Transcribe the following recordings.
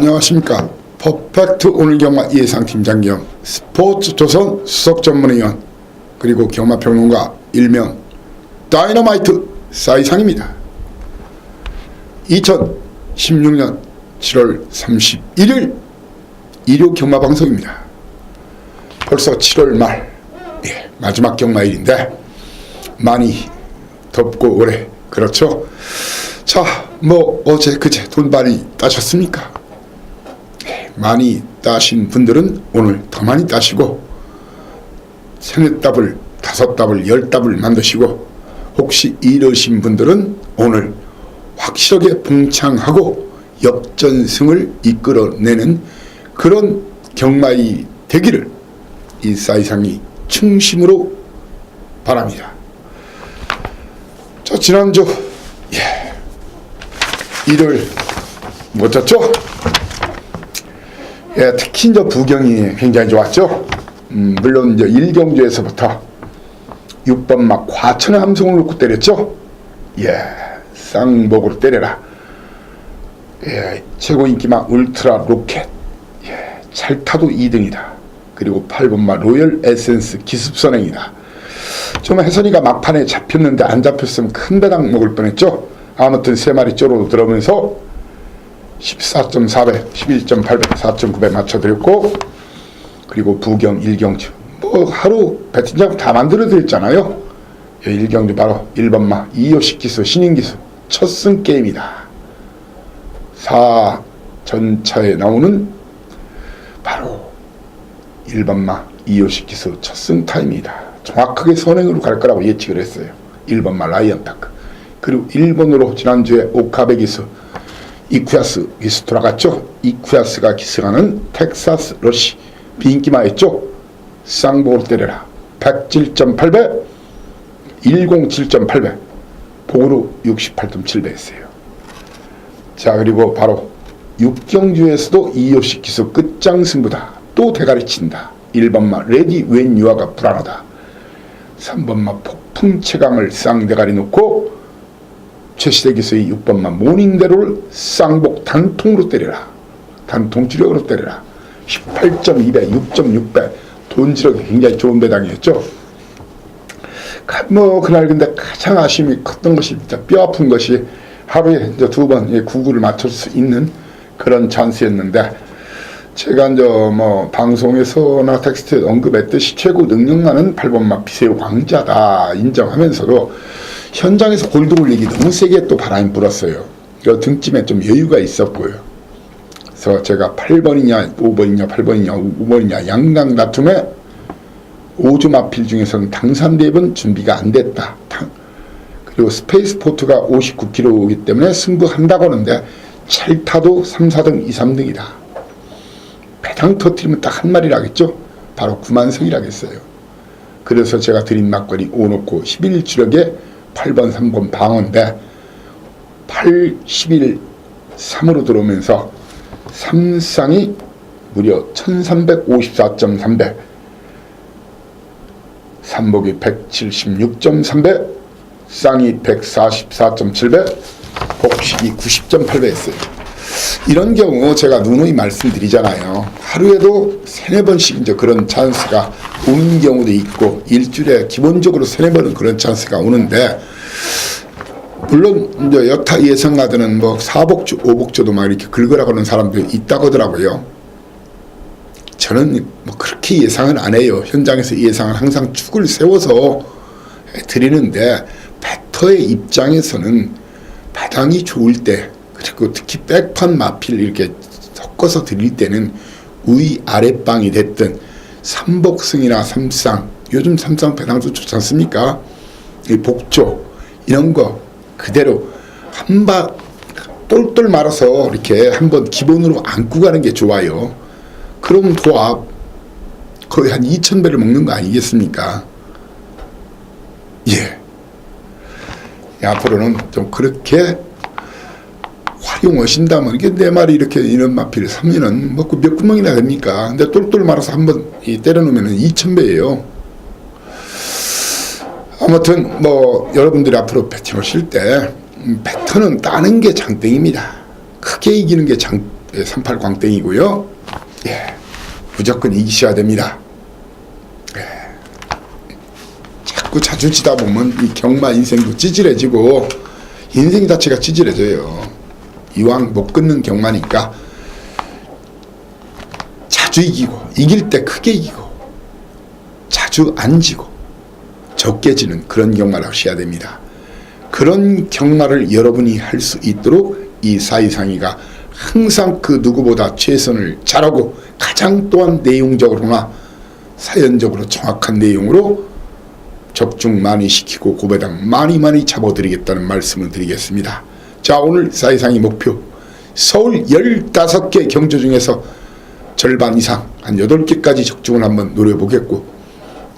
안녕하십니까. 퍼펙트 오늘 경마 예상팀장 겸 스포츠조선 수석전문위원 그리고 경마평론가 일명 다이너마이트 사이상입니다. 2016년 7월 31일 일요 경마방송입니다. 벌써 7월 말 마지막 경마일인데 많이 덥고 오래 그렇죠? 자, 뭐 어제 그제 돈 많이 따셨습니까? 많이 따신 분들은 오늘 더 많이 따시고 세네 답을 다섯 답을 열 답을 만드시고 혹시 이러신 분들은 오늘 확실하게 봉창하고 역전승을 이끌어내는 그런 경마이 되기를 이 사이상이 충심으로 바랍니다. 자, 지난주 일요일 멋졌죠? 특히 이제 부경이 굉장히 좋았죠. 물론 이제 일경주에서부터 6번 막 과천의 함성을 놓고 때렸죠. 쌍복으로 때려라. 최고 인기막 울트라 로켓. 찰타도 2등이다. 그리고 8번마 로열 에센스 기습선행이다. 좀 혜선이가 막판에 잡혔는데 안 잡혔으면 큰 배당 먹을 뻔했죠. 아무튼 3마리 쪼로 들어오면서 14.4배, 11.8배, 4.9배 맞춰드렸고, 그리고 부경, 일경주 뭐 하루 배팅장 다 만들어드렸잖아요. 일경주 바로 1번마 이효식 기수 신인기수 첫승 게임이다. 4전차에 나오는 바로 1번마 이효식 기수 첫승 타임이다. 정확하게 선행으로 갈 거라고 예측을 했어요. 1번마 라이언타크. 그리고 일본으로 지난주에 오카베 기수 이쿠야스 기수 돌아갔죠. 이쿠야스가 기승하는 텍사스 러시 비인기마였죠. 쌍복으로 때려라. 107.8배 107.8배 복으로 68.7배 했어요. 자, 그리고 바로 육경주에서도 이효식 기수 끝장 승부다. 또 대가리 친다. 1번마 레디 웬 유아가 불안하다. 3번마 폭풍 최강을 쌍대가리 놓고 최시대 기수의 6번마 모닝대로를 쌍복 단통으로 때려라. 단통 주력으로 때려라. 18.2배 6.6배 돈지력이 굉장히 좋은 배당이었죠. 뭐 그날 근데 가장 아쉬움이 컸던 것이 진짜 뼈 아픈 것이 하루에 이제 2번 구구를 맞출 수 있는 그런 찬스였는데, 제가 이제 뭐 방송에서나 텍스트에 언급했듯이 최고 능력 많은 8번마 비세우 왕자다 인정하면서도 현장에서 골드 올리기 너무 세게 또 바람이 불었어요. 등짐에 좀 여유가 있었고요. 그래서 제가 8번이냐 5번이냐 8번이냐 5번이냐 양강 다툼에 5주 마필 중에서는 당산 대입은 준비가 안 됐다. 그리고 스페이스포트가 59kg이기 때문에 승부한다고 하는데 찰타도 3, 4등 2, 3등이다. 배당 터뜨리면 딱 한 마리라겠죠. 바로 구만성이라겠어요. 그래서 제가 드린 막걸리 5 놓고 11주력에 8번 3번 방어인데 8, 11, 3으로 들어오면서 3쌍이 무려 1354.3배 3복이 176.3배 쌍이 144.7배 복식이 90.8배 했어요. 이런 경우 제가 누누이 말씀드리잖아요. 하루에도 3-4번씩 이제 그런 찬스가 오는 경우도 있고 일주일에 기본적으로 3-4번은 그런 찬스가 오는데, 물론 이제 여타 예상가들은 뭐 4복주 5복주도 막 이렇게 긁으라고 하는 사람들이 있다고 하더라고요. 저는 뭐 그렇게 예상은 안 해요. 현장에서 예상은 항상 축을 세워서 드리는데, 배터의 입장에서는 배당이 좋을 때, 그리고 특히 백판 마필 이렇게 섞어서 드릴 때는 위 아랫방이 됐든 3복승이나 3쌍, 요즘 3쌍 배당도 좋지 않습니까? 이 복조 이런 거 그대로 한바 똘똘 말아서 이렇게 한번 기본으로 안고 가는 게 좋아요. 그럼 도합 거의 한 2,000배를 먹는 거 아니겠습니까? 앞으로는 좀 그렇게 활용하신다면, 이게 4마리 이렇게 이런 마필 3년은 먹고 몇 구멍이나 됩니까? 근데 똘똘 말아서 한번 때려놓으면 2,000배예요. 아무튼 뭐 여러분들이 앞으로 배팅하실 때 패턴은 따는 게 장땡입니다. 크게 이기는 게 38 광땡이고요. 예, 무조건 이기셔야 됩니다. 예. 자꾸 자주 지다 보면 이 경마 인생도 찌질해지고 인생 자체가 찌질해져요. 이왕 못 끊는 경마니까 자주 이기고, 이길 때 크게 이기고, 자주 안 지고 적게 지는 그런 경마를 하셔야 됩니다. 그런 경마를 여러분이 할 수 있도록 이 사이상이가 항상 그 누구보다 최선을 잘하고 가장 또한 내용적으로나 사연적으로 정확한 내용으로 적중 많이 시키고 고배당 많이 잡아드리겠다는 말씀을 드리겠습니다. 자, 오늘 사이상이 목표 서울 15개 경주 중에서 절반 이상 한 8개까지 적중을 한번 노려보겠고,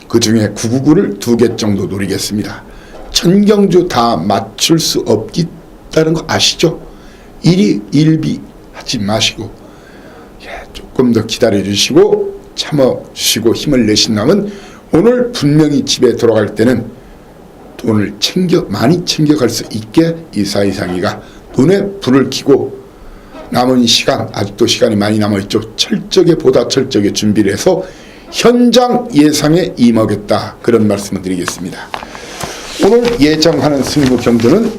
그 중에 999를 2개 정도 노리겠습니다. 전경주 다 맞출 수 없다는 거 아시죠? 일비 하지 마시고, 조금 더 기다려 주시고 참아 주시고 힘을 내신다면 오늘 분명히 집에 돌아갈 때는 돈을 많이 챙겨갈 수 있게 이 사이상이가 눈에 불을 켜고 남은 시간, 아직도 시간이 많이 남아있죠. 보다 철저하게 준비를 해서 현장 예상에 임하겠다, 그런 말씀을 드리겠습니다. 오늘 예정하는 승부 경주는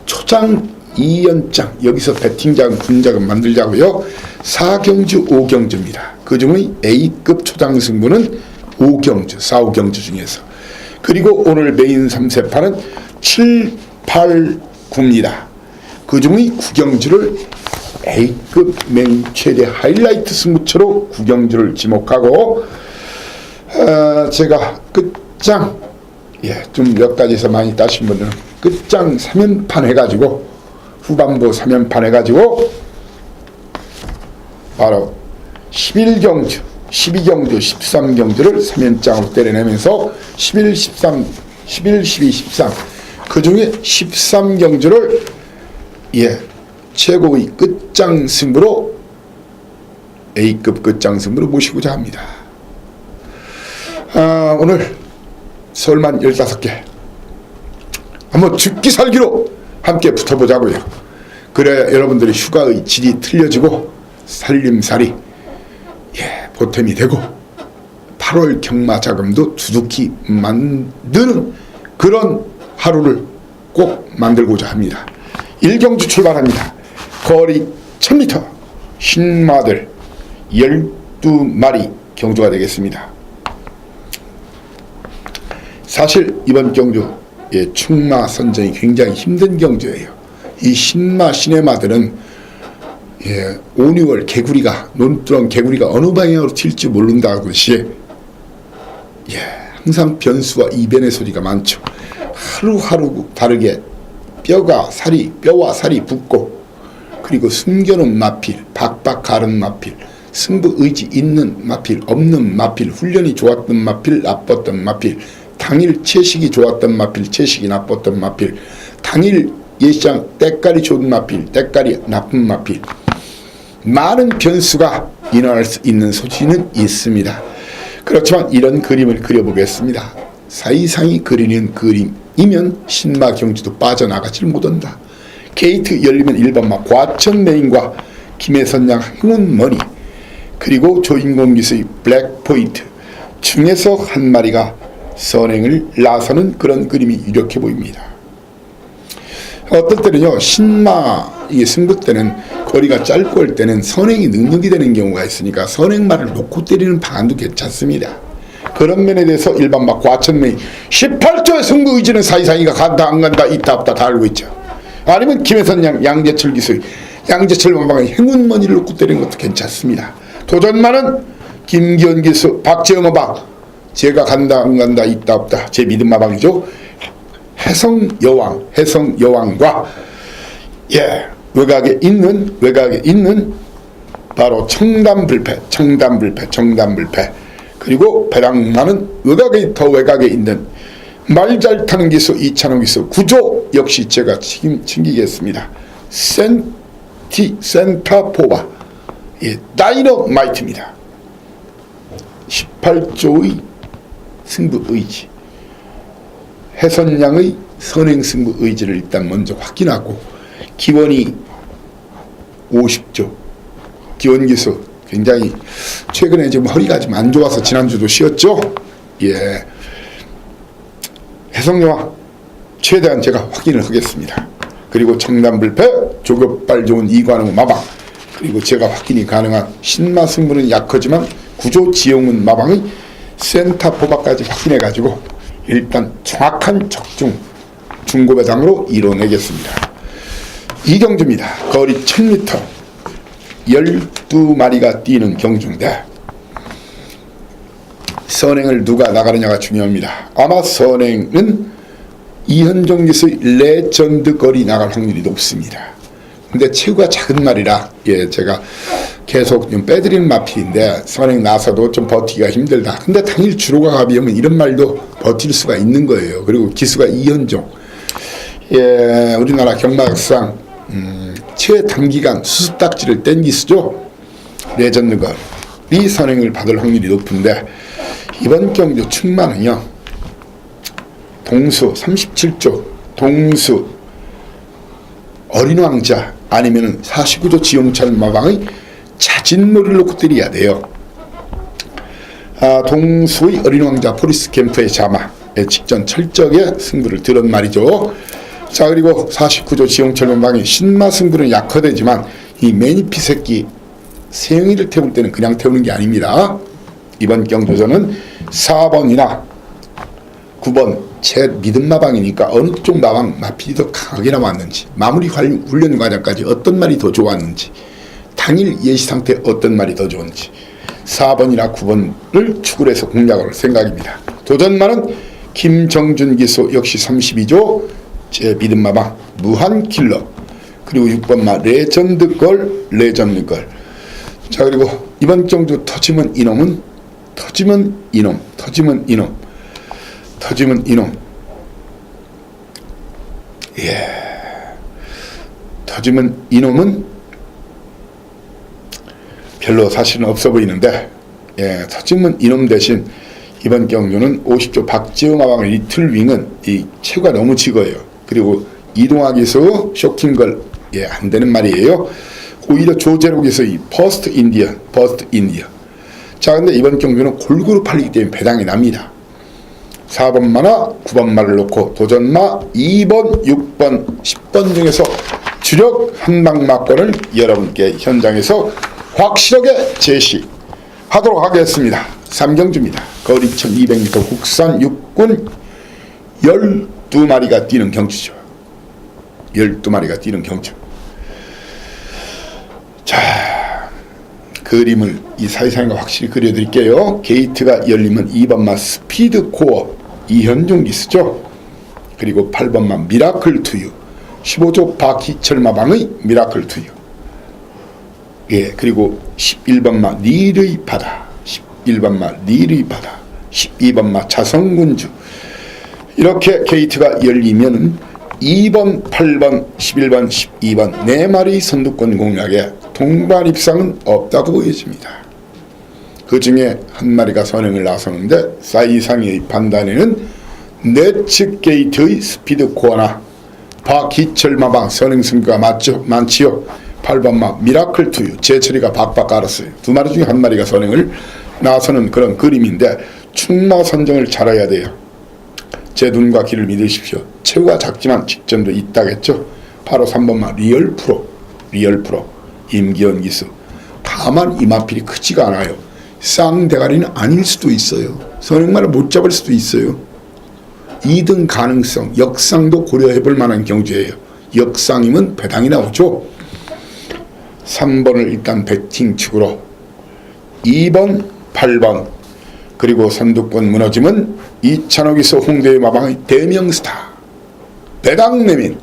초장 2연장, 여기서 배팅장 분자금 만들자고요. 4경주 5경주입니다. 그 중에 A급 초장 승부는 5경주, 4, 5경주 중에서, 그리고 오늘 메인 3세판은 7, 8, 9입니다. 그 중에 9경주를 A급 메인 최대 하이라이트 승부처로 9경주를 지목하고, 제가 끝장, 좀 몇 가지에서 많이 따신 분들은 끝장 3연판 해가지고, 후반부 3연판 해가지고 바로 11경주, 12경주, 13경주를 3연장으로 때려내면서 11, 13, 11, 12, 13, 그 중에 13경주를 최고의 끝장 승부로, A급 끝장 승부로 모시고자 합니다. 오늘 서울만 15개 한번 죽기 살기로 함께 붙어보자고요. 그래 여러분들의 휴가의 질이 틀려지고 살림살이 보탬이 되고 8월 경마 자금도 두둑히 만드는 그런 하루를 꼭 만들고자 합니다. 1경주 출발합니다. 거리 1000m, 신마들 12마리 경주가 되겠습니다. 사실 이번 경주 충마 선정이 굉장히 힘든 경주예요. 이 신마 시내마들은 5, 6월 개구리가, 논두렁 개구리가 어느 방향으로 튈지 모른다고 것이 항상 변수와 이변의 소리가 많죠. 하루하루 다르게 뼈와 살이 붙고, 그리고 숨겨놓은 마필, 박박 가른 마필, 승부 의지 있는 마필, 없는 마필, 훈련이 좋았던 마필, 나빴던 마필, 당일 채식이 좋았던 마필, 채식이 나빴던 마필, 당일 예시장 때깔이 좋은 마필, 때깔이 나쁜 마필, 많은 변수가 일어날 수 있는 소지는 있습니다. 그렇지만 이런 그림을 그려보겠습니다. 사이상이 그리는 그림이면 신마 경주도 빠져나가질 못한다. 게이트 열리면 1번마 과천 메인과 김혜선양 행운머니, 그리고 조인공 기수의 블랙포인트 중에서 한 마리가 선행을 나서는 그런 그림이 유력해 보입니다. 어떨 때는요, 신마 승부 때는 거리가 짧고 할 때는 선행이 능력이 되는 경우가 있으니까 선행마를 놓고 때리는 방안도 괜찮습니다. 그런 면에 대해서 일반마 과천메이 18조의 승부 의지는 사이상이가 간다 안 간다 있다 없다 다 알고 있죠. 아니면 김혜선 양재철 기수, 양재철 원방의 행운머니를 놓고 때리는 것도 괜찮습니다. 도전마는 김기현 기수, 박재영 어방, 제가 간다 안 간다 있다 없다 제 믿음 마방이죠. 해성여왕과 외곽에 있는 바로 청담불패, 그리고 배당마는 더 외곽에 있는 말 잘 타는 기수 이찬호 기수, 구조 역시 제가 챙기겠습니다. 센타포바 다이너마이트입니다. 18조의 승부 의지, 해선양의 선행 승부 의지를 일단 먼저 확인하고, 기원이 50조, 기원기수 굉장히 최근에 지금 허리가 좀 안 좋아서 지난주도 쉬었죠. 예, 해성여왕 최대한 제가 확인을 하겠습니다. 그리고 청담불패 조급발 좋은 이관우 마방, 그리고 제가 확인이 가능한 신마승부는 약하지만 구조 지영문 마방의 센터 포박까지 확인해 가지고 일단 정확한 적중 중고배당으로 이뤄내겠습니다. 이경주입니다. 거리 1000m 12마리가 뛰는 경주인데 선행을 누가 나가느냐가 중요합니다. 아마 선행은 이현종 기수의 레전드 거리 나갈 확률이 높습니다. 근데 체구가 작은 말이라 제가 계속 좀 빼드리는 마필인데 선행 나서도 좀 버티기가 힘들다. 근데 당일 주로가 가비하면 이런 말도 버틸 수가 있는 거예요. 그리고 기수가 이현종, 우리나라 경마학상 최단기간 수습딱지를 뗀 기수죠. 레전드가 이 선행을 받을 확률이 높은데 이번 경주 충만은요, 동수 37조 동수 어린왕자 아니면은 49조 지용철 마방의 자진몰이를 놓고 때려야 돼요. 동수의 어린왕자 포리스 캠프의 자마의 직전 철저하게 승부를 들은 말이죠. 자, 그리고 49조 지용철 마방의 신마 승부는 약화되지만 이 매니피 새끼 세영이를 태울 때는 그냥 태우는 게 아닙니다. 이번 경주전은 4번이나 9번 제 믿음 마방이니까 어느 쪽 마방 마필이 더 강하게 나왔는지, 마무리 훈련 과정까지 어떤 말이 더 좋았는지, 당일 예시 상태 어떤 말이 더 좋은지 4번이나 9번을 축을 해서 공략을 할 생각입니다. 도전마는 김정준 기수 역시 32조 제 믿음 마방 무한킬러, 그리고 6번마 레전드걸. 자, 그리고 이번 경주 터지면 이놈은 터지면 이놈. 터지면 이놈은 별로 사실은 없어 보이는데, 터지면 이놈 대신 이번 경주는 50조 박지웅 마방의 리틀윙은 이 체구가 너무 지거예요. 그리고 이동하기에서 쇼킹걸 안 되는 말이에요. 오히려 조제록에서 이 퍼스트 인디어. 자, 근데 이번 경주는 골고루 팔리기 때문에 배당이 납니다. 4번마나 9번마를 놓고 도전마 2번, 6번, 10번 중에서 주력 한방마권을 여러분께 현장에서 확실하게 제시하도록 하겠습니다. 3경주입니다. 거리 1200m 국산 육군 12마리가 뛰는 경주죠. 12마리가 뛰는 경주. 자, 그림을 이 사이사이가 확실히 그려드릴게요. 게이트가 열리면 2번마 스피드 코어 이현종 기수죠. 그리고 8번마 미라클 투유 15조 박희철 마방의 미라클 투유, 그리고 11번마 니르이 바다 12번마 자성군주. 이렇게 게이트가 열리면은 2번, 8번, 11번, 12번 4마리 선두권 공략에 동반 입상은 없다고 보여집니다. 그 중에 한 마리가 선행을 나서는데 사이상의 판단에는 내측 게이트의 스피드 코어나 박희철 마방 선행 승부가 많지요. 8번마 미라클 투유 제철이가 박박 알았어요. 2마리 중에 한 마리가 선행을 나서는 그런 그림인데 충마 선정을 잘해야 돼요. 제 눈과 귀를 믿으십시오. 체구가 작지만 직전도 있다겠죠. 바로 3번마 리얼 프로 임기현 기수. 다만 이 마필이 크지가 않아요. 쌍대가리는 아닐 수도 있어요. 선행마를 못 잡을 수도 있어요. 2등 가능성, 역상도 고려해볼 만한 경주예요. 역상이면 배당이 나오죠. 3번을 일단 배팅축으로 2번, 8번, 그리고 선두권 무너지면 이찬옥에서 홍대의 마방의 대명스타 배당내민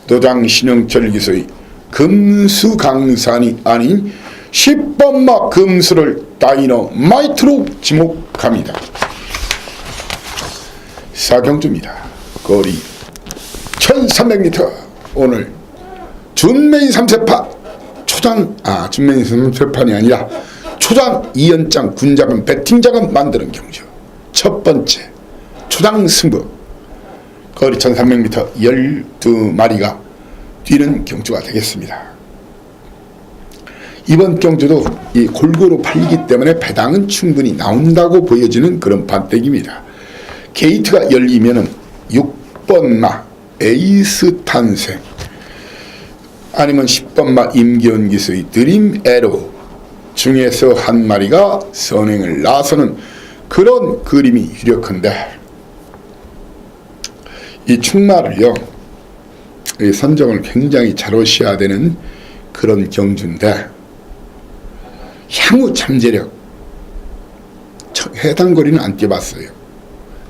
도장 신영철 기수의 금수강산이 아닌 10번마 금수를 다이너마이트로 지목합니다. 4경주입니다. 거리 1300m. 오늘 준메이 3세판 준메이 3세판이 아니라 초장 2연장 군자금 배팅자금 만드는 경주. 첫 번째 초장 승부. 거리 1300m 12마리가 뛰는 경주가 되겠습니다. 이번 경주도 이 골고루 팔리기 때문에 배당은 충분히 나온다고 보여지는 그런 판때기입니다. 게이트가 열리면은 6번마 에이스 탄생, 아니면 10번마 임기원 기수의 드림 에로 중에서 한 마리가 선행을 나서는 그런 그림이 유력한데, 이 충마를요, 이 선정을 굉장히 잘 하셔야 되는 그런 경주인데, 향후 참재력 해당 거리는 안 뛰어봤어요.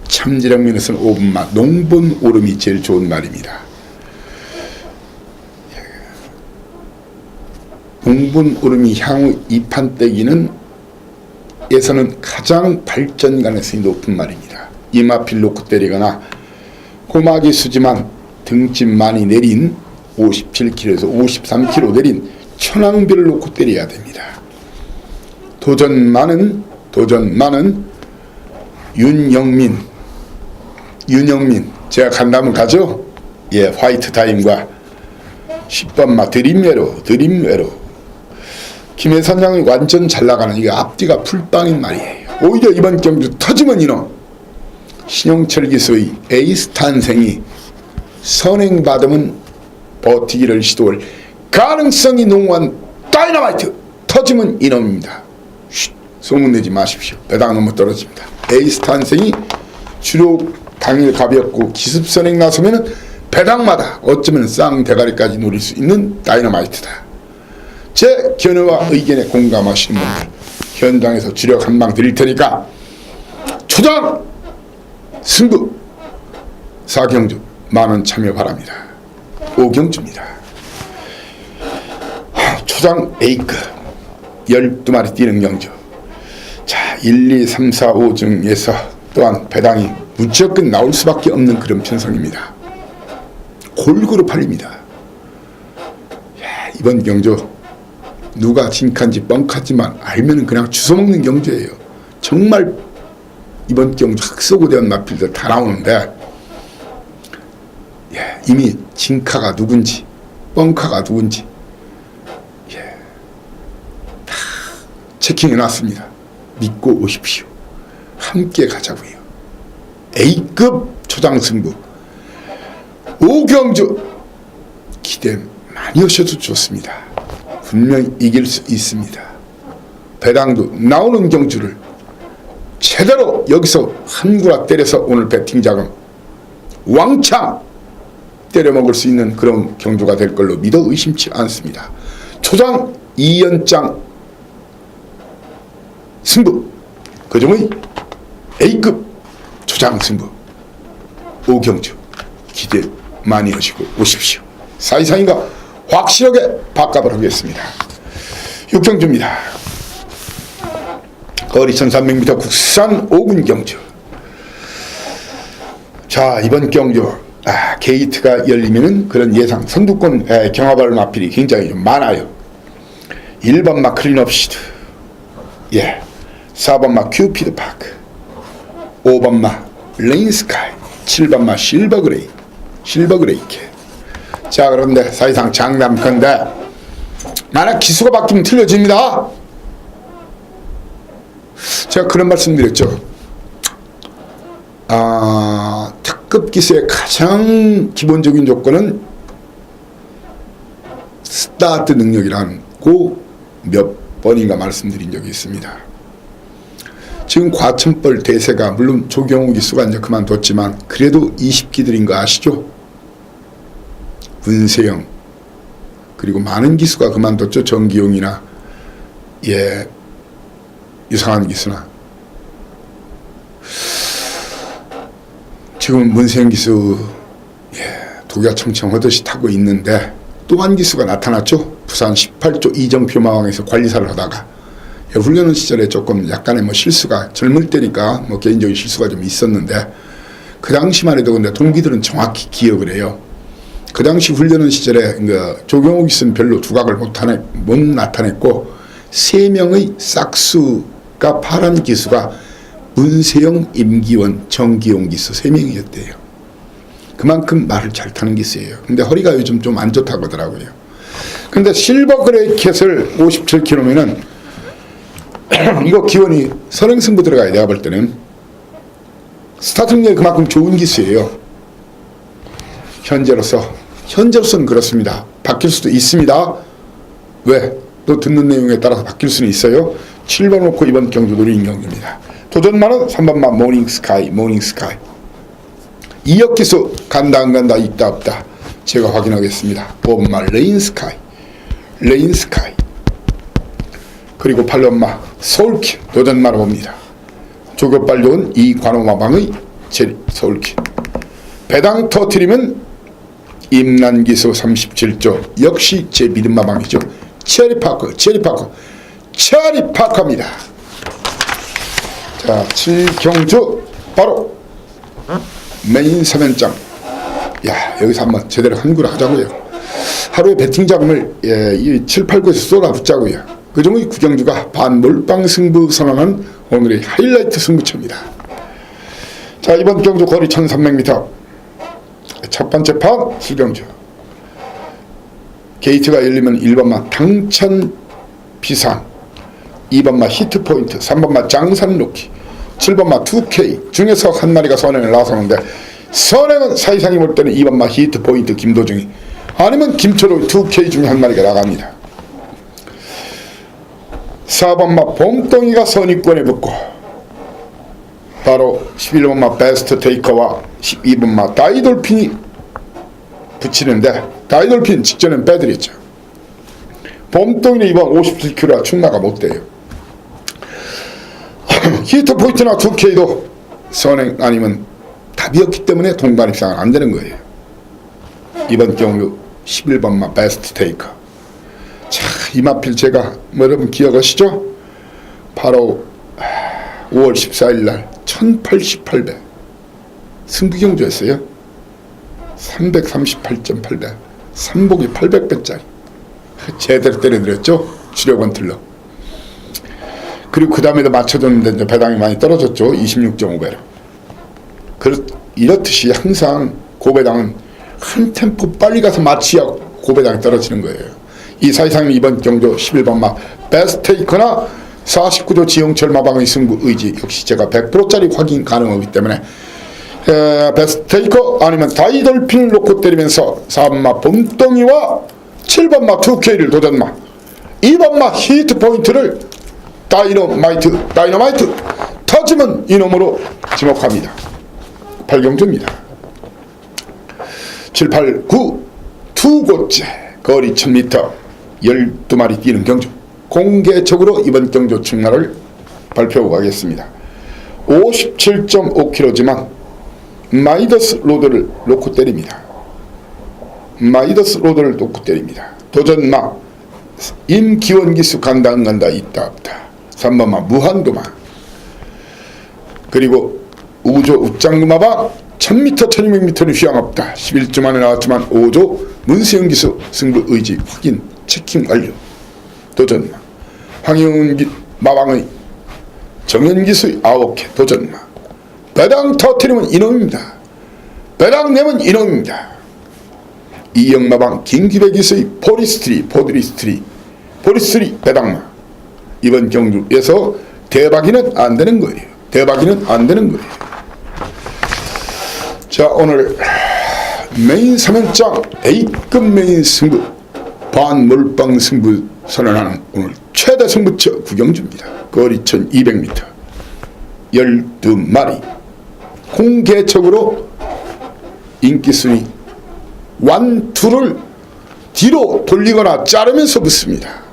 참재력 면에서는 5분마 농본 오름이 제일 좋은 말입니다. 농본 오름이 향후 이 판때기는 에서는 가장 발전 가능성이 높은 말입니다. 이마필 놓고 때리거나 고막이 수지만 등짐 많이 내린 57kg에서 53kg 내린 천왕별을 놓고 때려야 됩니다. 도전 많은 윤영민 제가 간다면 가죠? 예, 화이트 타임과 10번마 드림웨로 김혜선 양이 완전 잘 나가는, 이게 앞뒤가 풀빵인 말이에요. 오히려 이번 경주 터지면 이놈 신용철 기수의 에이스 탄생이 선행받으면 버티기를 시도할 가능성이 농후한 다이너마이트, 터지면 이놈입니다. 소문내지 마십시오. 배당 너무 떨어집니다. 에이스 탄생이 주로 당일 가볍고 기습선행 나서면은 배당마다 어쩌면 쌍대가리까지 노릴 수 있는 다이너마이트다. 제 견해와 의견에 공감하시는 분들 현장에서 주력 한방 드릴 테니까 초장 승부 4경주 많은 참여 바랍니다. 5경주입니다. 초장 A급 12마리 뛰는 경주. 자, 1, 2, 3, 4, 5 중에서 또한 배당이 무조건 나올 수밖에 없는 그런 편성입니다. 골고루 팔립니다. 야, 이번 경주 누가 진칸지 뻥카지만 알면은 그냥 주워먹는 경주예요. 정말 이번 경주 학소고대원 마필들 다 나오는데, 예, 이미 진카가 누군지 뻥카가 누군지 다 체킹해놨습니다. 믿고 오십시오. 함께 가자고요. A급 초장승부 5경주 기대 많이 하셔도 좋습니다. 분명히 이길 수 있습니다. 배당도 나오는 경주를 제대로 여기서 한 구라 때려서 오늘 배팅 자금 왕창 때려먹을 수 있는 그런 경주가 될 걸로 믿어 의심치 않습니다. 초장 2연장 승부, 그중의 A급 초장 승부 5경주 기대 많이 하시고 오십시오. 사이사인가 확실하게 바꿔을 하겠습니다. 6경주입니다. 거리 1300m 국산 5분 경주. 자, 이번 경주 게이트가 열리면은 그런 예상 선두권 경합할 마필이 굉장히 좀 많아요. 1번마 클린업시드, 예, 4번마 큐피드 파크, 5번마 레인스카이, 7번마 실버그레이케. 자, 그런데 사실상 장담컨대 만약 기수가 바뀌면 틀려집니다. 제가 그런 말씀 드렸죠. 특급 기수의 가장 기본적인 조건은 스타트 능력이라고 몇 번인가 말씀드린 적이 있습니다. 지금 과천벌 대세가 물론 조경호 기수가 이제 그만뒀지만 그래도 20기들인 거 아시죠? 문세영, 그리고 많은 기수가 그만뒀죠. 정기용이나 예, 유상한 기수나. 지금 문세영 기수 독야 청청하듯이 타고 있는데 또 한 기수가 나타났죠. 부산 18조 이정표 마왕에서 관리사를 하다가 훈련 시절에 조금 약간의 실수가, 젊을 때니까 개인적인 실수가 좀 있었는데 그 당시만 해도 근데 동기들은 정확히 기억을 해요. 그 당시 훈련 시절에 조경호 기수는 별로 두각을 못 나타냈고 3명의 싹수가 파란 기수가 문세영, 임기원, 정기용 기수 3명이었대요. 그만큼 말을 잘 타는 기수예요. 근데 허리가 요즘 좀 안 좋다고 하더라고요. 근데 실버 그레이 캣을 57kg면은 이거 기원이 선행승부 들어가야 내가 볼 때는 스타트력이 그만큼 좋은 기수예요. 현재로서는 그렇습니다. 바뀔 수도 있습니다. 왜? 또 듣는 내용에 따라서 바뀔 수는 있어요. 7번 놓고 이번 경주 노린 경주입니다. 도전만은 3번만 모닝스카이. 2억 기수 간다 안 간다 있다 없다 제가 확인하겠습니다. 5번만 레인스카이. 그리고 8번만 서울킨 도전만 봅니다. 조급발 좋은 이관호마방의 서울킨. 배당 터트리면 임난기수 37조 역시 제 믿음마방이죠. 체리파커입니다. 자, 7경주 바로 메인 3연장. 야, 여기서 한번 제대로 한구를 하자고요. 하루에 배팅 자금을 7, 8, 9에서 쏟아붓자고요. 그 중의 9경주가 반몰빵 승부 선언한 오늘의 하이라이트 승부처입니다. 자, 이번 경주 거리 1300m 첫 번째 판 수경주. 게이트가 열리면 1번마 당천 비상, 2번마 히트포인트, 3번마 장산로키, 7번마 2K 중에서 한 마리가 선행을 나서는데 선행은 사이상이 볼 때는 2번마 히트포인트 김도중이 아니면 김철호 2K 중에 한 마리가 나갑니다. 4번마 봄동이가 선입권에 붙고 바로 11번마 베스트 테이커와 12번마 다이돌핀이 붙이는데 다이돌핀 직전엔 빼드렸죠. 봄동이는 이번 57kg라 충나가 못돼요. 히트포인트나 2K도 선행 아니면 답이었기 때문에 동반 입상은 안 되는 거예요. 이번 경우 11번마 베스트 테이커. 자, 이마필 제가 여러분 기억하시죠? 바로 5월 14일 날 1088배 승부경주였어요. 338.8배 삼복이 800배짜리 제대로 때려드렸죠. 주력원 틀러. 그리고 그 다음에도 맞춰줬는데 이제 배당이 많이 떨어졌죠. 26.5배로. 이렇듯이 항상 고배당은 한 템포 빨리 가서 맞춰야 고배당이 떨어지는 거예요. 이 사이상 이번 경주 11번마 베스테이커나 49조 지영철 마방의 승부 의지 역시 제가 100%짜리 확인 가능하기 때문에 베스테이커 아니면 다이돌핀을 놓고 때리면서 4번마 봄동이와 7번마 2K를 도전마 2번마 히트포인트를 다이너마이트 터지면 이놈으로 지목합니다. 8경주입니다. 7, 8, 9 2곳째 거리 1000m 12마리 뛰는 경주 공개적으로 이번 경주 충날을 발표하고 가겠습니다. 57.5kg지만 마이더스 로드를 놓고 때립니다. 도전마 임기원기수 간다 안 간다 있다 없다. 3번마 무한도마. 그리고 우조 웃장루마방 1000m 1200m는 휘황없다. 11주 만에 나왔지만 5조 문세영기수 승부 의지 확인 체킹 완료. 도전마 황영은 마방의 정현기수의 9개 도전마. 배당 터트리면 이놈입니다. 배당 내면 이놈입니다. 이영마방 김기백기수의 포리스트리 배당마. 이번 경주에서 대박이는 안 되는 거예요. 자, 오늘 메인 3연장 A급 메인 승부 반몰빵 승부 선언하는 오늘 최대 승부처 구경주입니다. 거리 1200m 12마리 공개적으로 인기순위 1, 2를 뒤로 돌리거나 자르면서 붙습니다.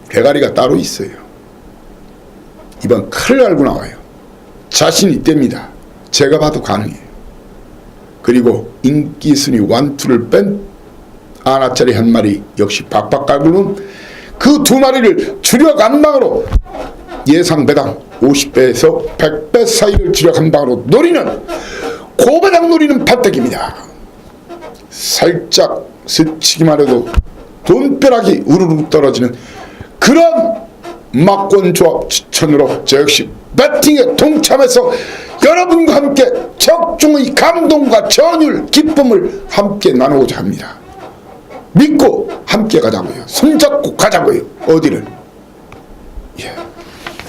대가리가 따로 있어요. 이번 칼을 알고 나와요. 자신 있답니다. 제가 봐도 가능해요. 그리고 인기순위 1, 2를 뺀 하나짜리 한 마리 역시 박박 깔고는 그 두 마리를 주력 한 방으로 예상 배당 50배에서 100배 사이를 주력 한 방으로 노리는 고배당 노리는 판때기입니다. 살짝 스치기만 해도 돈벼락이 우르르 떨어지는 그런 막권조합 추천으로 저 역시 배팅에 동참해서 여러분과 함께 적중의 감동과 전율 기쁨을 함께 나누고자 합니다. 믿고 함께 가자고요. 손잡고 가자고요. 어디를? 예.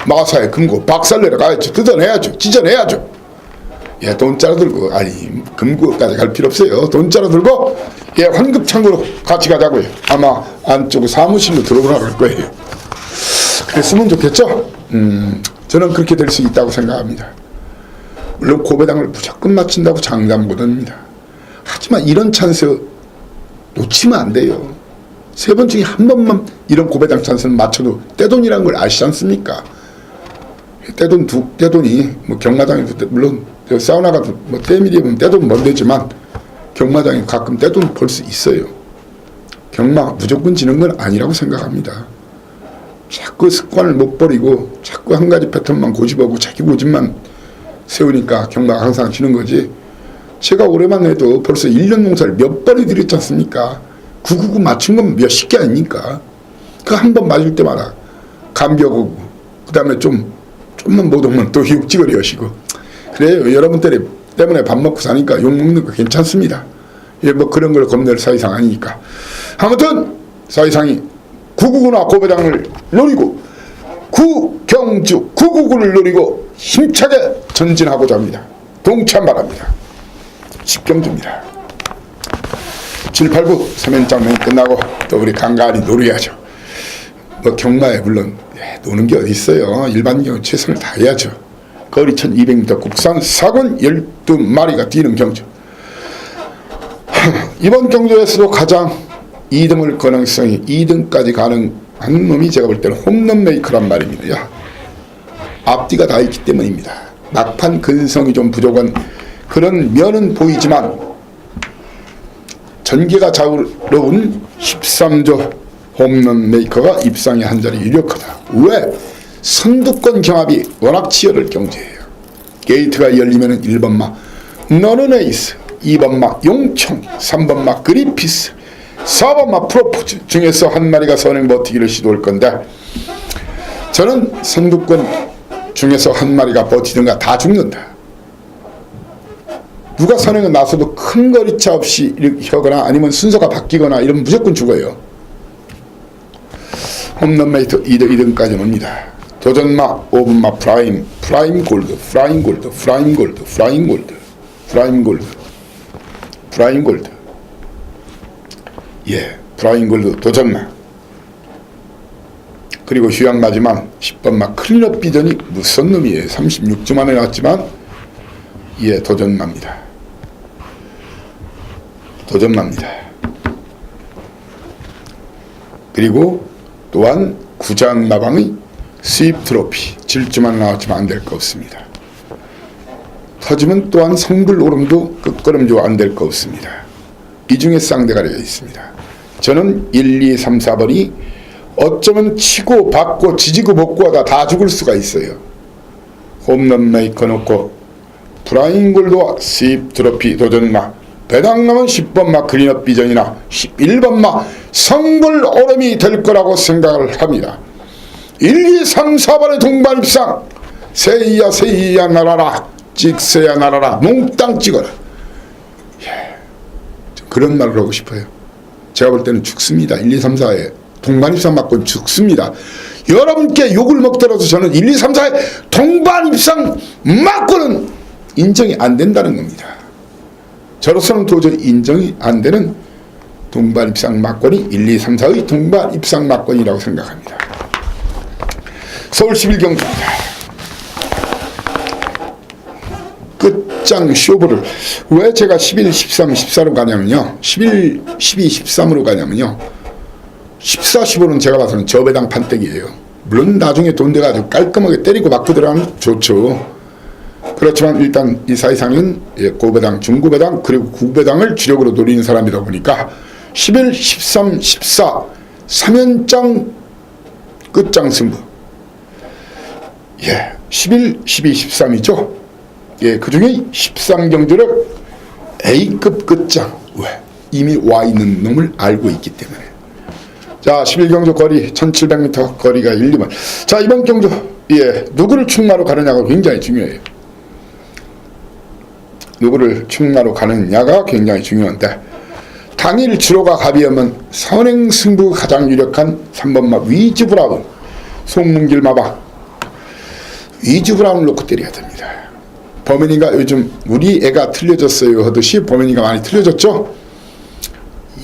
마사에 금고 박살내러 가야죠. 뜯어내야죠. 찢어내야죠. 예, 돈자루 들고, 아니, 금고까지 갈 필요 없어요. 돈자루 들고, 예, 환급창고로 같이 가자고요. 아마 안쪽 사무실로 들어오라 할 거예요. 그랬으면 좋겠죠? 저는 그렇게 될 수 있다고 생각합니다. 물론 고배당을 무조건 맞춘다고 장담 못합니다. 하지만 이런 찬스 놓치면 안 돼요. 3번 중에 한 번만 이런 고배당 찬스는 맞춰도 떼돈이라는 걸 아시지 않습니까? 떼돈이 뭐 경마장에 물론 사우나가 뭐 때밀이 보면 떼돈 못 되지만 경마장에 가끔 떼돈 벌 수 있어요. 경마 무조건 지는 건 아니라고 생각합니다. 자꾸 습관을 못 버리고 자꾸 한 가지 패턴만 고집하고 자기 고집만 세우니까 경마가 항상 지는 거지. 제가 올해만 해도 벌써 1년 농사를 몇 번이 들였지 않습니까? 999 맞춘 건 몇십 개 아닙니까? 그 한 번 맞을 때마다 감격하고 그 다음에 좀만 못 오면 또 육지거리 여시고 그래요. 여러분 때문에 밥 먹고 사니까 욕 먹는 거 괜찮습니다. 예, 뭐 그런 걸 겁낼 사이상 아니니까. 아무튼 사이상이 999나 고배당을 노리고 구경주 999를 노리고 힘차게 전진하고자 합니다. 동참 바랍니다. 10경주입니다. 7, 8, 9 3연장면 끝나고 또 우리 간간히 노려야죠. 뭐 경마에 물론 노는 게 어디 있어요. 일반 경우 최선을 다해야죠. 거리 1200m 국산 사군 12마리가 뛰는 경주. 이번 경주에서도 가장 2등을 가능성이 2등까지 가능한 놈이 제가 볼 때는 홈런 메이커란 말입니다. 앞뒤가 다 있기 때문입니다. 막판 근성이 좀 부족한 그런 면은 보이지만 전개가 자유로운 13조 홈런 메이커가 입상의 한 자리 유력하다. 왜? 선두권 경합이 워낙 치열할 경제예요. 게이트가 열리면 1번마 너른에이스, 2번마 용총, 3번마 그리피스, 4번마 프로포즈 중에서 한 마리가 선행 버티기를 시도할 건데 저는 선두권 중에서 한 마리가 버티든가 다 죽는다. 누가 선행은 나서도 큰 거리차 없이 하거나 아니면 순서가 바뀌거나 이러면 무조건 죽어요. 홈런 메이터 2등까지 옵니다. 도전마 5번마 프라임 골드, 프라임 골드, 프라임 골드, 프라임 골드, 프라임 골드, 프라임 골드. 예, 프라임 골드 도전마. 그리고 휴양 마지막 10번마 클린업 비전이 무슨 놈이에요. 36주 만에 나왔지만 예, 도전마입니다. 도전마입니다. 그리고 또한 구장마방의 수입 트로피 7주만 나왔지만 안 될 거 없습니다. 터지면 또한 성불 오름도 끝걸음도 안 될 거 없습니다. 이 중에 쌍대가리가 있습니다. 저는 1, 2, 3, 4번이 어쩌면 치고 받고 지지고 볶고 하다 다 죽을 수가 있어요. 홈런 메이커 놓고 프라잉골드와 수입 트로피 도전마 배당 남은 10번마 클린업 비전이나 11번마 성불 오름이 될 거라고 생각을 합니다. 1, 2, 3, 4번의 동반 입상 세이야 세이야 날아라 찍새야 날아라 몽땅 찍어라. 예, 그런 말을 하고 싶어요. 제가 볼 때는 죽습니다. 1, 2, 3, 4에 동반 입상 맞고 죽습니다. 여러분께 욕을 먹더라도 저는 1, 2, 3, 4에 동반 입상 맞고는 인정이 안 된다는 겁니다. 저로서는 도저히 인정이 안 되는 동반 입상 막권이 1, 2, 3, 4의 동반 입상 막권이라고 생각합니다. 서울 11경주입니다. 끝장 쇼부를 왜 제가 11, 13, 14로 가냐면요. 11, 12, 13으로 가냐면요. 14, 15는 제가 봐서는 저배당 판때기예요. 물론 나중에 돈 돼가지고 깔끔하게 때리고 맞고 들어가면 좋죠. 그렇지만 일단 이 사이상은 고배당, 중고배당 그리고 구배당을 주력으로 노리는 사람이다 보니까 11, 13, 14 3연장 끝장 승부. 예, 11, 12, 13이죠. 예, 그 중에 13경주를 A급 끝장. 왜? 이미 와 있는 놈을 알고 있기 때문에. 자, 11경주 거리 1700m 거리가 1, 2번. 자, 이번 경주 예, 누구를 충마로 가느냐가 굉장히 중요해요. 누구를 충마로 가느냐가 굉장히 중요한데 당일 주로가 갑이하면 선행승부 가장 유력한 3번마 위즈브라운, 송문길 마방. 위즈브라운을 놓고 때려야 됩니다. 범인이가 요즘 우리 애가 틀려졌어요 하듯이 범인이가 많이 틀려졌죠.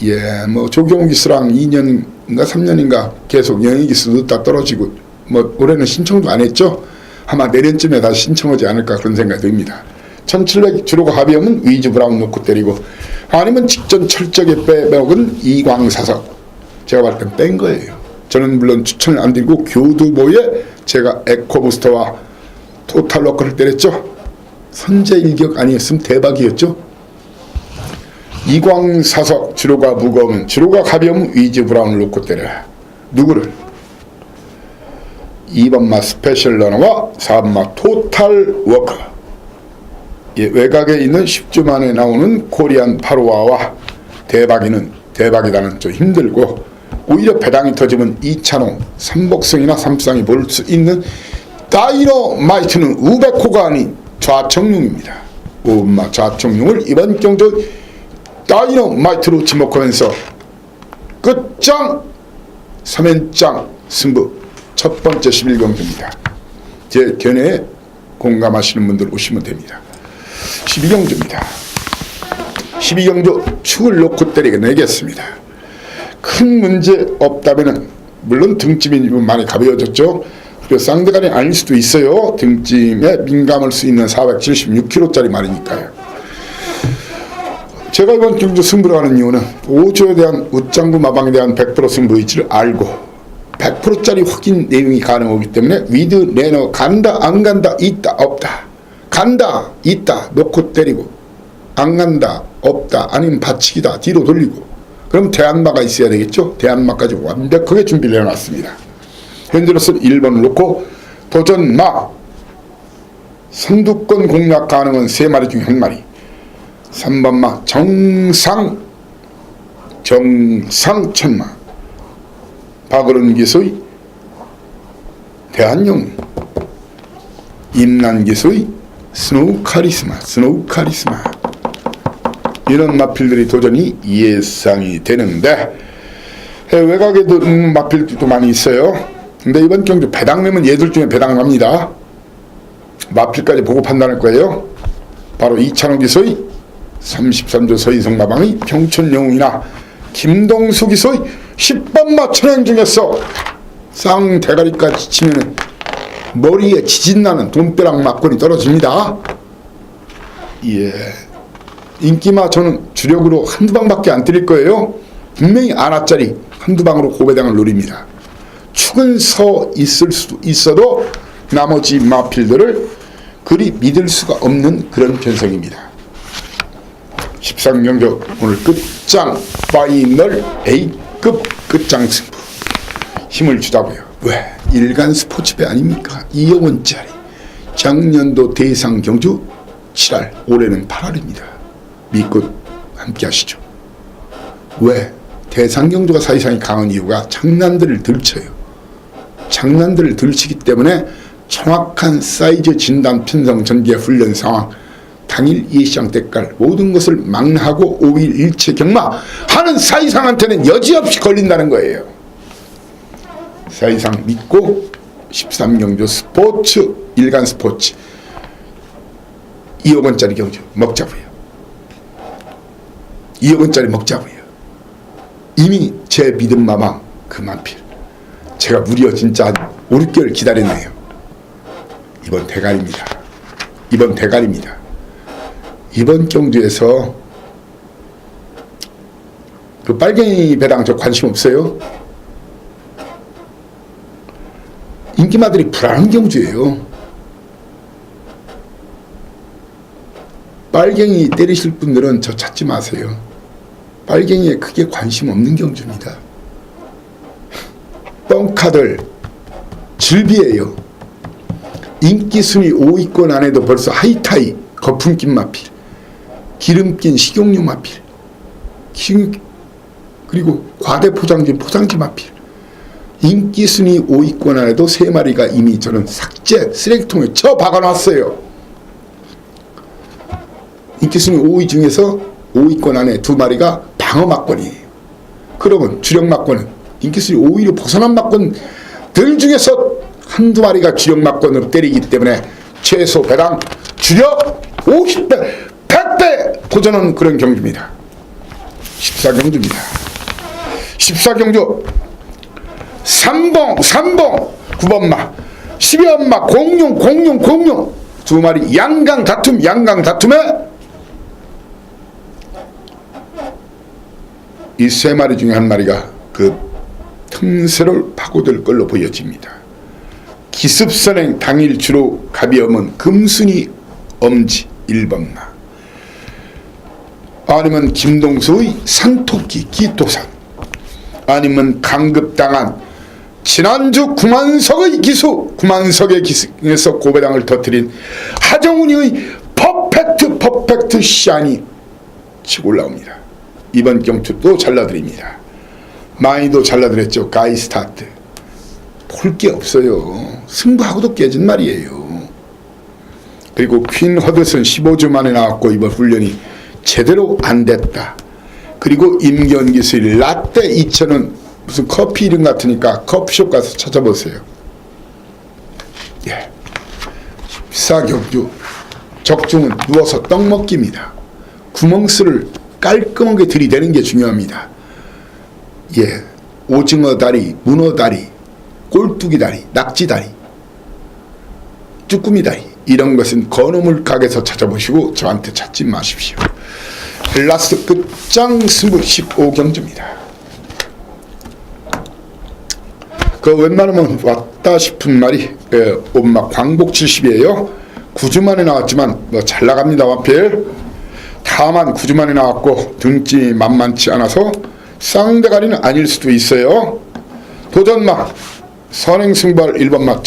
예, 뭐 조경욱 기수랑 2년인가 3년인가 계속 영희 기수 넣다 떨어지고, 뭐 올해는 신청도 안 했죠. 아마 내년쯤에 다시 신청하지 않을까 그런 생각이 듭니다. 1700 주로가 합의하면 위즈 브라운 놓고 때리고, 아니면 직전 철저하게 빼먹은 이광사석. 제가 봤을 땐 뺀 거예요. 저는 물론 추천을 안 드리고 교두보에 제가 에코부스터와 토탈워커를 때렸죠. 선제일격 아니었으면 대박이었죠. 이광사석 주로가 무거우면, 주로가 가벼우면 위즈 브라운을 놓고 때려라. 누구를? 2번마 스페셜 러너와 4번마 토탈워커. 예, 외곽에 있는 10주 만에 나오는 코리안 파로와와 대박이다는 좀 힘들고, 오히려 배당이 터지면 2차농, 삼복성이나 삼상이 볼 수 있는 다이너마이트는 우베코가 아닌 좌청룡입니다. 5번마 좌청룡을 이번 경주 다이너마이트로 지목하면서 끝장 3연장 승부 첫 번째 11경주입니다. 제 견해에 공감하시는 분들 오시면 됩니다. 12경주입니다. 12경주 축을 놓고 때리게 내겠습니다. 큰 문제 없다면은, 물론 등짐이 많이 가벼워졌죠. 그리고 쌍대간이 아닐 수도 있어요. 등짐에 민감할 수 있는 476kg짜리 말이니까요. 제가 이번 경주 승부를 하는 이유는 오조에 대한 웃장구 마방에 대한 100% 승부 의지를 알고 100%짜리 확인 내용이 가능하기 때문에 위드 내너 간다 안 간다 있다 없다, 간다 있다 놓고 때리고, 안 간다 없다 아니면 받치기다 뒤로 돌리고, 그럼 대안마가 있어야 되겠죠. 대안마까지 완벽하게 준비를 해놨습니다. 현재로서는 1번을 놓고 도전마, 선두권 공략 가능한 3마리 중에 1마리. 3번마 정상천마, 박어른 기수의 대한영웅, 임난 기수의 스노우 카리스마. 이런 마필들이 도전이 예상이 되는데, 외곽에도 마필들도 많이 있어요. 근데 이번 경주 배당 내면 얘들 중에 배당 납니다. 마필까지 보고 판단할 거예요. 바로 이찬호 기소의 33조 서인성 마방의 평촌영웅이나 김동수 기소의 10번마 천행 중에서 쌍대가리까지 치면 머리에 지진나는 돈벼락 막걸리 떨어집니다. 예, 인기마 저는 주력으로 한두 방밖에 안 때릴 거예요. 분명히 아나짜리 한두 방으로 고배당을 노립니다. 축은 서 있을 수도 있어도 나머지 마필들을 그리 믿을 수가 없는 그런 편성입니다. 13경주 오늘 끝장 파이널 A급 끝장 승부 힘을 주자고요. 왜? 일간 스포츠배 아닙니까? 2억원짜리 작년도 대상 경주 7할, 올해는 8할입니다. 믿고 함께 하시죠. 왜? 대상 경주가 사실상이 강한 이유가 장난들을 들쳐요. 장난들을 들치기 때문에 정확한 사이즈 진단 편성 전개 훈련 상황, 당일 예시장 때깔 모든 것을 망라하고 5일 일체 경마 하는 사이상한테는 여지없이 걸린다는 거예요. 사이상 믿고 13경주 스포츠, 일간 스포츠 2억원짜리 경주 먹자고요. 2억원짜리 먹자고요. 이미 제 믿음 마방 그만필 제가 무려 진짜 한 5, 6개월 기다렸네요. 이번 대갈입니다. 이번 경주에서 그 빨갱이 배당 저 관심 없어요. 인기마들이 불안한 경주예요. 빨갱이 때리실 분들은 저 찾지 마세요. 빨갱이에 크게 관심 없는 경주입니다. 뻥카들 질비예요. 인기 순위 5위권 안에도 벌써 하이타이 거품 낀 마필, 기름 낀 식용유 마필, 그리고 과대포장진 포장지 마필, 인기 순위 5위권 안에도 3마리가 이미 저는 삭제 쓰레기통에 쳐 박아놨어요. 인기 순위 5위 중에서 5위권 안에 2마리가 방어 막권이에요. 그러면 주력 막권은 인기수이 오히려 벗어난 막권들 중에서 한두 마리가 주력 막권으로 때리기 때문에 최소 배당 주력 50배, 100배 도전하는 그런 경주입니다. 14경주입니다. 14경주 3봉 9번마 12번마 공룡 두 마리 양강 다툼에 이 세 마리 중에 한 마리가 그 틈새를 파고들 걸로 보여집니다. 기습선행 당일 주로 갑이 없은 금순이 엄지 1번마, 아니면 김동수의 산토끼 기토산, 아니면 강급당한 지난주 구만석의 기수, 구만석의 기수에서 고배당을 터뜨린 하정훈이의 퍼펙트 샤니 치고 올라옵니다. 이번 경주도 잘라드립니다. 많이도 잘라드렸죠. 가이스타트 볼 게 없어요. 승부하고도 깨진 말이에요. 그리고 퀸 허드슨 15주 만에 나왔고 이번 훈련이 제대로 안 됐다. 그리고 임견기수의 라떼 2,000원 무슨 커피 이름 같으니까 커피숍 가서 찾아보세요. 예. 14경주 적중은 누워서 떡 먹기입니다. 구멍수를 깔끔하게 들이대는 게 중요합니다. 예, 오징어 다리, 문어 다리, 꼴뚜기 다리, 낙지 다리, 쭈꾸미 다리, 이런 것은 건어물 가게에서 찾아보시고 저한테 찾지 마십시오. 라스트 끝장 승부 15경주입니다. 그 웬만하면 왔다 싶은 말이 엄마 광복 70이에요. 9주 만에 나왔지만 뭐 잘 나갑니다. 와필 다만 9주 만에 나왔고 등짐이 만만치 않아서 쌍대가리는 아닐 수도 있어요. 도전마 선행승발 1번마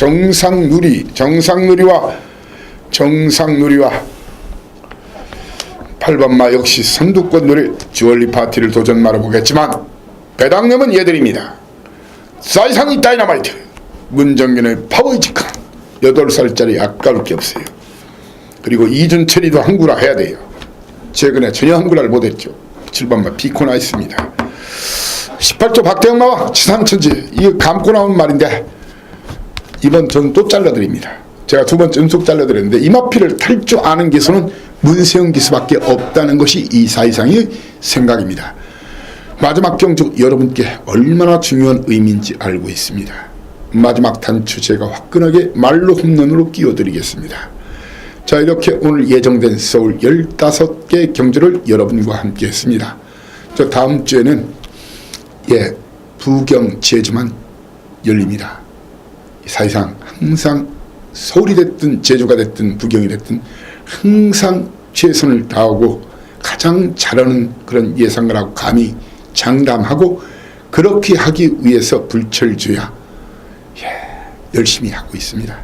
정상누리와 8번마 역시 선두권 노래 주얼리 파티를 도전마로 보겠지만 배당념은 얘들입니다. 사이상이 다이너마이트, 문정균의 파워이지카 8살짜리 아까울 게 없어요. 그리고 이준철이도 한구라 해야 돼요. 최근에 전혀 한구라를 못했죠. 7번마 비코나 있습니다. 18조 박대영마와 치삼천지, 이거 감고 나온 말인데 이번 저는 또 잘라드립니다. 제가 두 번째 연속 잘라드렸는데 이마피를 탈 줄 아는 기수는 문세영 기수밖에 없다는 것이 이 사이상의 생각입니다. 마지막 경주 여러분께 얼마나 중요한 의미인지 알고 있습니다. 마지막 단추 제가 화끈하게 말로 홈런으로 끼워드리겠습니다. 자, 이렇게 오늘 예정된 서울 15개 경주를 여러분과 함께 했습니다. 저 다음 주에는 부경 제주만 열립니다. 사실상 항상 서울이 됐든 제주가 됐든 부경이 됐든 항상 최선을 다하고 가장 잘하는 그런 예상을 하고 감히 장담하고 그렇게 하기 위해서 불철주야 열심히 하고 있습니다.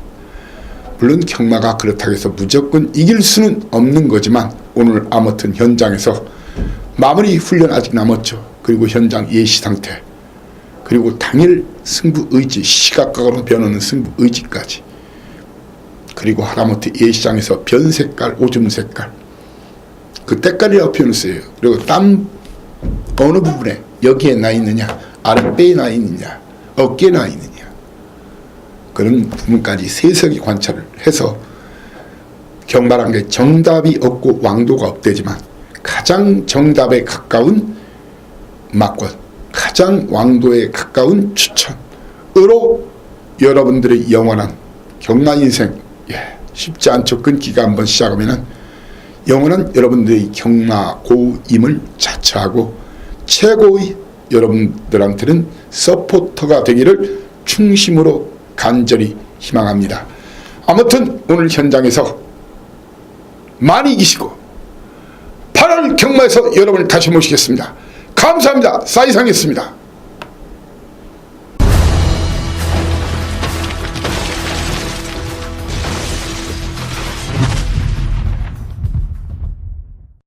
물론 경마가 그렇다고 해서 무조건 이길 수는 없는 거지만 오늘 아무튼 현장에서 마무리 훈련 아직 남았죠. 그리고 현장 예시 상태, 그리고 당일 승부 의지, 시각각으로 변하는 승부 의지까지, 그리고 하다못해 예시장에서 변 색깔, 오줌 색깔, 그 때깔이라고 표현을 써요. 그리고 땀 어느 부분에 여기에 나 있느냐, 아랫배에 나 있느냐, 어깨에 나 있느냐, 그런 부분까지 세세하게 관찰을 해서 경마란 게 정답이 없고 왕도가 없대지만 가장 정답에 가까운 막권, 가장 왕도에 가까운 추천으로 여러분들의 영원한 경마 인생, 쉽지 않죠. 끊기가 한번 시작하면은 영원한 여러분들의 경마 고임을 자처하고 최고의 여러분들한테는 서포터가 되기를 충심으로 간절히 희망합니다. 아무튼 오늘 현장에서 많이 이기시고 8월 경마에서 여러분을 다시 모시겠습니다. 감사합니다. 사이상이었습니다.